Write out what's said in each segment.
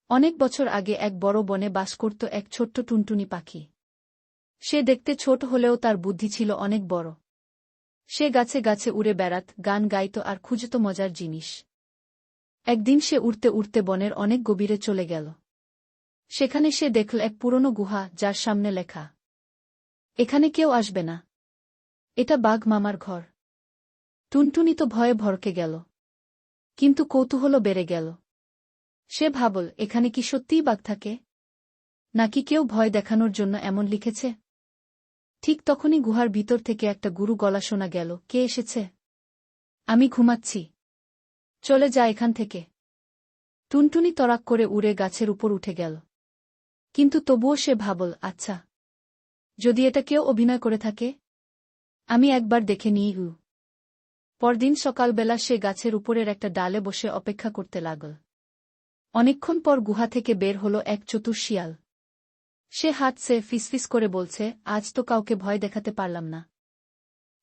অনেক বছর আগে এক বড় বনে বাস করত এক ছোট্ট টুনটুনি পাখি। সে দেখতে ছোট হলেও তার বুদ্ধি ছিল অনেক বড়। সে গাছে গাছে উড়ে বেড়াত, গান গাইত আর খুঁজত মজার জিনিস। একদিন সে উড়তে উড়তে বনের অনেক গভীরে চলে গেল। সেখানে সে দেখল এক পুরনো গুহা, যার সামনে লেখা, এখানে কেউ আসবে না, এটা বাঘ মামার ঘর। টুনটুনি তো ভয়ে ভরকে গেল, কিন্তু কৌতূহলও বেড়ে গেল। সে ভাবল, এখানে কি সত্যিই বাঘ থাকে, নাকি কেউ ভয় দেখানোর জন্য এমন লিখেছে। ঠিক তখনই গুহার ভিতর থেকে একটা গুরু গলা শোনা গেল, কে এসেছে? আমি ঘুমাচ্ছি, চলে যা এখান থেকে। টুনটুনি তড়াক করে উড়ে গাছের উপর উঠে গেল। কিন্তু তবুও সে ভাবল, আচ্ছা, যদি এটা কেউ অভিনয় করে থাকে, আমি একবার দেখে নিই। পরদিন সকালবেলা সে গাছের উপরের একটা ডালে বসে অপেক্ষা করতে লাগল। অনেকক্ষণ পর গুহা থেকে বের হল এক চতুর শিয়াল। সে হাঁটছে, ফিসফিস করে বলছে, আজ তো কাউকে ভয় দেখাতে পারলাম না।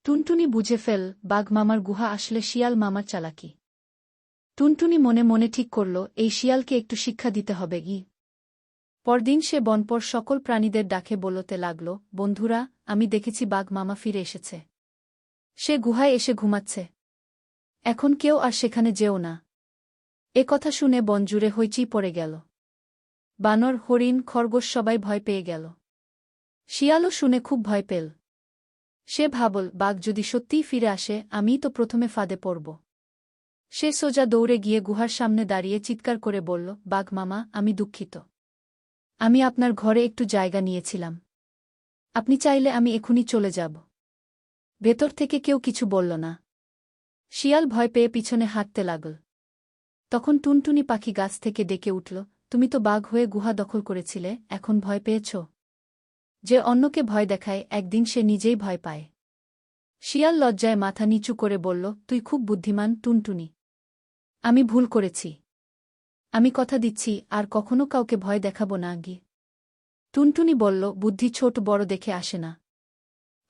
টুনটুনি বুঝে ফেল, বাঘ মামার গুহা আসলে শিয়াল মামার চালাকি। টুনটুনি মনে মনে ঠিক করল, এই শিয়ালকে একটু শিক্ষা দিতে হবে। পরদিন সে বনপর সকল প্রাণীদের ডাকে বলতে লাগল, বন্ধুরা, আমি দেখেছি বাঘ মামা ফিরে এসেছে। সে গুহায় এসে ঘুমাচ্ছে, এখন কেউ আর সেখানে যেও না। এ কথা শুনে বন জুড়ে হইচই পড়ে গেল। বানর, হরিণ, খরগোশ সবাই ভয় পেয়ে গেল। শিয়ালও শুনে খুব ভয় পেল। সে ভাবল, বাঘ যদি সত্যিই ফিরে আসে, আমিই তো প্রথমে ফাঁদে পড়ব। সে সোজা দৌড়ে গিয়ে গুহার সামনে দাঁড়িয়ে চিৎকার করে বলল, বাঘ মামা, আমি দুঃখিত। আমি আপনার ঘরে একটু জায়গা নিয়েছিলাম। আপনি চাইলে আমি এখনই চলে যাব। ভেতর থেকে কেউ কিছু বলল না। শিয়াল ভয় পেয়ে পিছনে হাঁটতে লাগল। তখন টুনটুনি পাখি গাছ থেকে ডেকে উঠল, তুমি তো বাঘ হয়ে গুহা দখল করেছিলে, এখন ভয় পেয়েছ? যে অন্যকে ভয় দেখায়, একদিন সে নিজেই ভয় পায়। শিয়াল লজ্জায় মাথা নিচু করে বলল, তুই খুব বুদ্ধিমান টুনটুনি। আমি ভুল করেছি। আমি কথা দিচ্ছি, আর কখনো কাউকে ভয় দেখাব না। টুনটুনি বলল, বুদ্ধি ছোট বড় দেখে আসে না,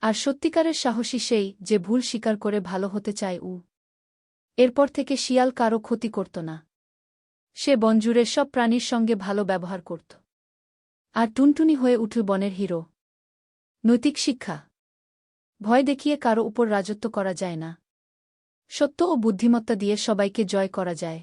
আর সত্যিকারের সাহসী সেই, যে ভুল স্বীকার করে ভালো হতে চায়। এরপর থেকে শিয়াল কারও ক্ষতি করত না। সে বনজুড়ের সব প্রাণীর সঙ্গে ভালো ব্যবহার করত। আর টুনটুনি হয়ে উঠল বনের হিরো। নৈতিক শিক্ষা: ভয় দেখিয়ে কারও উপর রাজত্ব করা যায় না, সত্য ও বুদ্ধিমত্তা দিয়ে সবাইকে জয় করা যায়।